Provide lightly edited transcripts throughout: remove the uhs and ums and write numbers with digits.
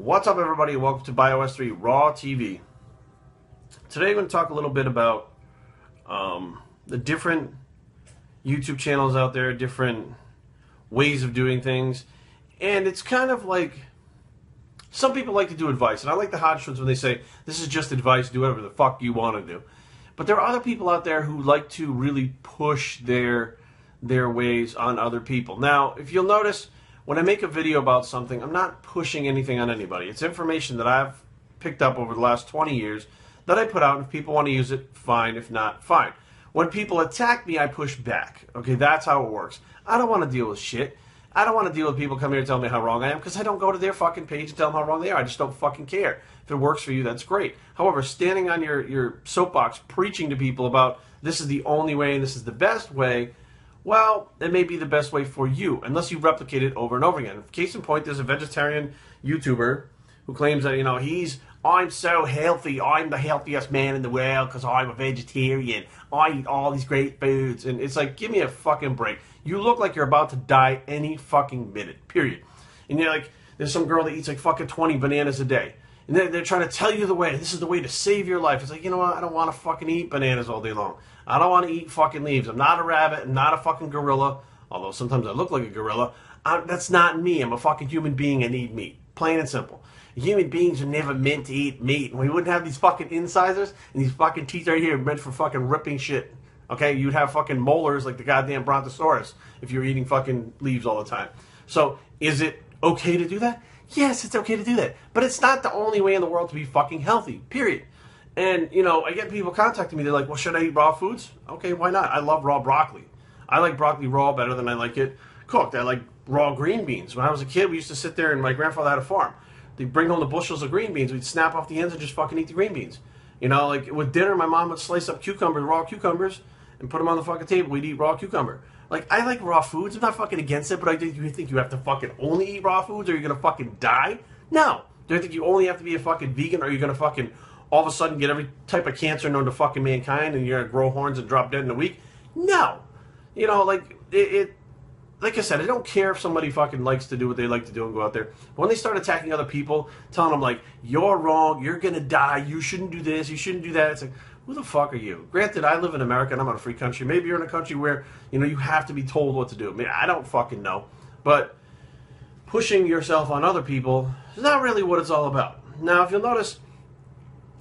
What's up, everybody? Welcome to Bios3 Raw TV. Today I'm going to talk a little bit about the different YouTube channels out there, different ways of doing things. And it's kind of like, some people like to do advice, and I like the Hodgsons when they say, this is just advice, do whatever the fuck you want to do. But there are other people out there who like to really push their ways on other people. Now, if you'll notice, when I make a video about something, I'm not pushing anything on anybody. It's information that I've picked up over the last 20 years that I put out. If people want to use it, fine. If not, fine. When people attack me, I push back. Okay, that's how it works. I don't want to deal with shit. I don't want to deal with people coming here and telling me how wrong I am, because I don't go to their fucking page and tell them how wrong they are. I just don't fucking care. If it works for you, that's great. However, standing on your soapbox preaching to people about this is the only way and this is the best way, well, it may be the best way for you, unless you replicate it over and over again. Case in point, there's a vegetarian YouTuber who claims that, I'm so healthy, I'm the healthiest man in the world because I'm a vegetarian. I eat all these great foods. And it's like, give me a fucking break. You look like you're about to die any fucking minute, period. And you're like, there's some girl that eats like fucking 20 bananas a day. And they're trying to tell you the way. This is the way to save your life. It's like, you know what? I don't want to fucking eat bananas all day long. I don't want to eat fucking leaves. I'm not a rabbit. I'm not a fucking gorilla. Although sometimes I look like a gorilla. That's not me. I'm a fucking human being. I need meat. Plain and simple. Human beings are never meant to eat meat. And we wouldn't have these fucking incisors and these fucking teeth right here meant for fucking ripping shit. Okay? You'd have fucking molars like the goddamn brontosaurus if you're eating fucking leaves all the time. So, is it okay to do that? Yes, it's okay to do that. But it's not the only way in the world to be fucking healthy. Period. And, I get people contacting me. They're like, well, should I eat raw foods? Okay, why not? I love raw broccoli. I like broccoli raw better than I like it cooked. I like raw green beans. When I was a kid, we used to sit there, and my grandfather had a farm. They'd bring home the bushels of green beans. We'd snap off the ends and just fucking eat the green beans. Like with dinner, my mom would slice up cucumbers, raw cucumbers, and put them on the fucking table. We'd eat raw cucumber. Like, I like raw foods. I'm not fucking against it, but I think you think you have to fucking only eat raw foods or you're going to fucking die? No. Do I think you only have to be a fucking vegan or you're going to fucking all of a sudden get every type of cancer known to fucking mankind and you're going to grow horns and drop dead in a week? No. Like I said, I don't care if somebody fucking likes to do what they like to do and go out there. But when they start attacking other people, telling them like, you're wrong, you're going to die, you shouldn't do this, you shouldn't do that, it's like, who the fuck are you? Granted, I live in America and I'm in a free country. Maybe you're in a country where, you have to be told what to do. I mean, I don't fucking know. But pushing yourself on other people is not really what it's all about. Now, if you'll notice,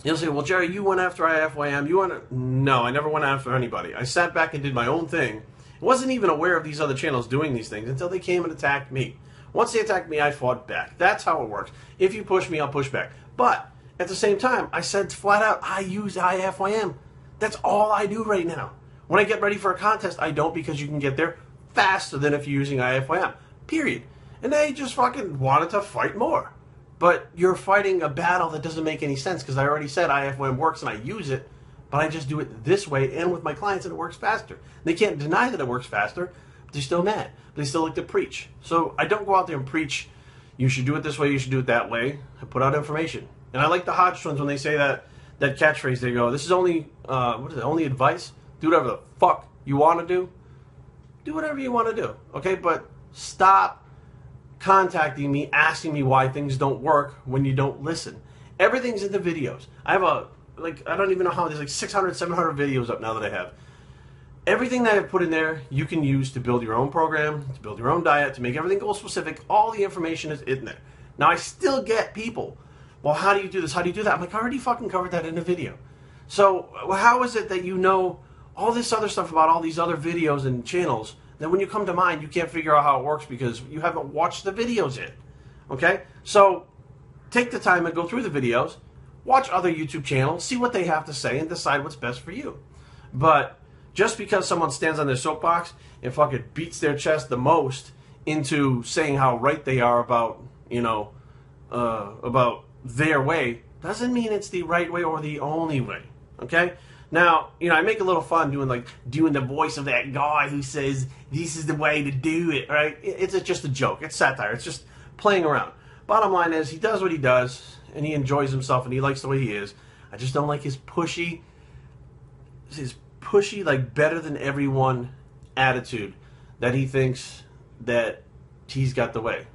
you'll say, well, Jerry, you went after IFYM. No, I never went after anybody. I sat back and did my own thing. I wasn't even aware of these other channels doing these things until they came and attacked me. Once they attacked me, I fought back. That's how it works. If you push me, I'll push back. But at the same time, I said flat out, I use IFYM. That's all I do right now. When I get ready for a contest, I don't, because you can get there faster than if you're using IFYM. Period. And they just fucking wanted to fight more. But you're fighting a battle that doesn't make any sense, because I already said IFYM works and I use it, but I just do it this way and with my clients and it works faster. They can't deny that it works faster, but they're still mad. They still like to preach. So I don't go out there and preach, you should do it this way, you should do it that way. I put out information. And I like the Hodgsons when they say that catchphrase. They go, this is only, only advice? Do whatever the fuck you want to do. Do whatever you want to do, okay? But stop contacting me, asking me why things don't work when you don't listen. Everything's in the videos. I have I don't even know how, there's like 600, 700 videos up now that I have. Everything that I've put in there, you can use to build your own program, to build your own diet, to make everything goal specific. All the information is in there. Now, I still get people, well, how do you do this? How do you do that? I'm like, I already fucking covered that in a video. So how is it that you know all this other stuff about all these other videos and channels that when you come to mine, you can't figure out how it works because you haven't watched the videos yet? Okay? So take the time and go through the videos, watch other YouTube channels, see what they have to say, and decide what's best for you. But just because someone stands on their soapbox and fucking beats their chest the most into saying how right they are about, about their way, doesn't mean it's the right way or the only way. Okay? Now, I make a little fun doing the voice of that guy who says this is the way to do it, right? It's just a joke. It's satire. It's just playing around. Bottom line is, he does what he does, and he enjoys himself, and he likes the way he is. I just don't like his pushy, like better than everyone attitude that he thinks that he's got the way.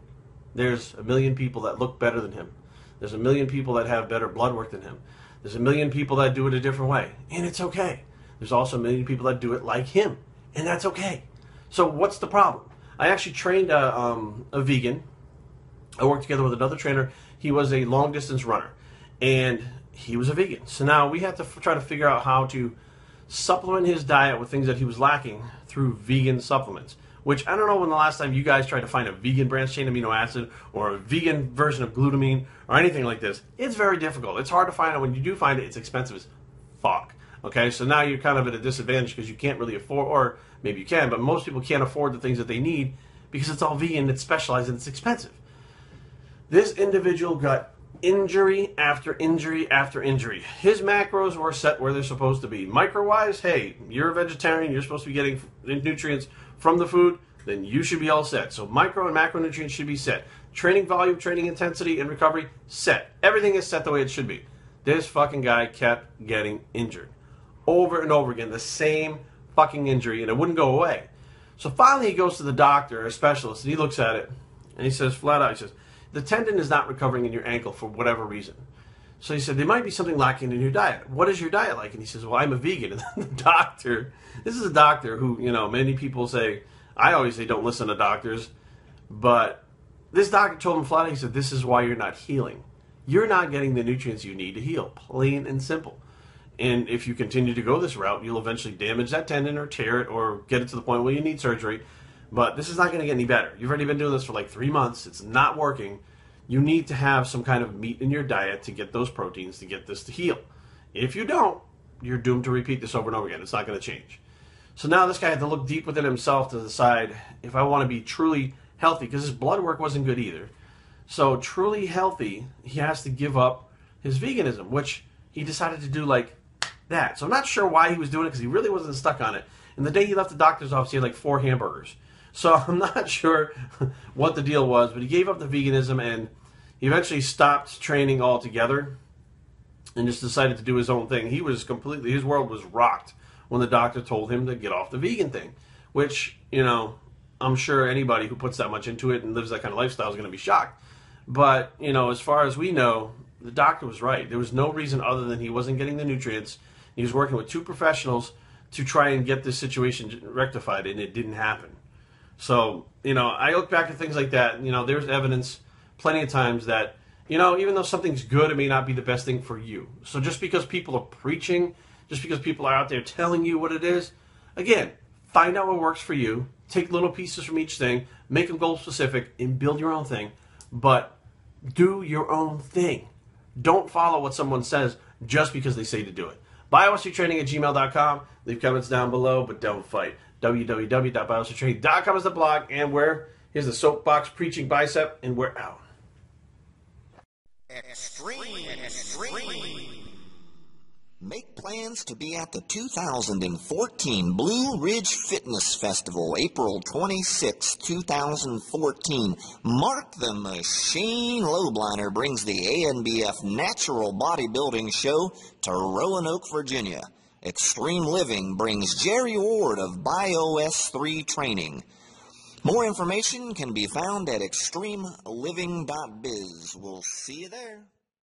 There's a million people that look better than him. There's a million people that have better blood work than him. There's a million people that do it a different way, and it's okay. There's also a million people that do it like him, and that's okay. So what's the problem? I actually trained a vegan. I worked together with another trainer. He was a long-distance runner, and he was a vegan. So now we have to try to figure out how to supplement his diet with things that he was lacking through vegan supplements, which I don't know when the last time you guys tried to find a vegan branched-chain amino acid or a vegan version of glutamine or anything like this. It's very difficult. It's hard to find it. When you do find it, it's expensive as fuck. Okay, so now you're kind of at a disadvantage because you can't really afford, or maybe you can, but most people can't afford the things that they need because it's all vegan, it's specialized, and it's expensive. This individual got injury after injury after injury. His macros were set where they're supposed to be. Micro-wise, hey, you're a vegetarian, you're supposed to be getting nutrients from the food, then you should be all set. So micro and macronutrients should be set. Training volume, training intensity, and recovery, set. Everything is set the way it should be. This fucking guy kept getting injured. Over and over again, the same fucking injury, and it wouldn't go away. So finally he goes to the doctor, a specialist, and he looks at it, and he says flat out, he says, the tendon is not recovering in your ankle for whatever reason. So he said, there might be something lacking in your diet. What is your diet like? And he says, well, I'm a vegan. And then the doctor, this is a doctor who, you know, many people say, I always say don't listen to doctors, but this doctor told him flat out, he said, this is why you're not healing. You're not getting the nutrients you need to heal, plain and simple. And if you continue to go this route, you'll eventually damage that tendon or tear it or get it to the point where you need surgery. But this is not going to get any better. You've already been doing this for like 3 months. It's not working. You need to have some kind of meat in your diet to get those proteins to get this to heal. If you don't, you're doomed to repeat this over and over again. It's not going to change. So now this guy had to look deep within himself to decide if I want to be truly healthy, because his blood work wasn't good either. So truly healthy, he has to give up his veganism, which he decided to do like that. So I'm not sure why he was doing it, because he really wasn't stuck on it. And the day he left the doctor's office, he had like 4 hamburgers. So I'm not sure what the deal was, but he gave up the veganism and he eventually stopped training altogether and just decided to do his own thing. He was completely, his world was rocked when the doctor told him to get off the vegan thing, which, you know, I'm sure anybody who puts that much into it and lives that kind of lifestyle is going to be shocked. But, you know, as far as we know, the doctor was right. There was no reason other than he wasn't getting the nutrients. He was working with 2 professionals to try and get this situation rectified, and it didn't happen. So, you know, I look back at things like that, and, you know, there's evidence plenty of times that, you know, even though something's good, it may not be the best thing for you. So just because people are preaching, just because people are out there telling you what it is, again, find out what works for you, take little pieces from each thing, make them goal specific, and build your own thing, but do your own thing. Don't follow what someone says just because they say to do it. Bios3training@gmail.com. Leave comments down below, but don't fight. www.bios3training.com is the blog, and here's the soapbox preaching bicep, and we're out. Extreme. Make plans to be at the 2014 Blue Ridge Fitness Festival, April 26, 2014. Mark the Machine Lowbliner brings the ANBF Natural Bodybuilding Show to Roanoke, Virginia. Extreme Living brings Jerry Ward of Bios3 Training. More information can be found at extremeliving.biz. We'll see you there.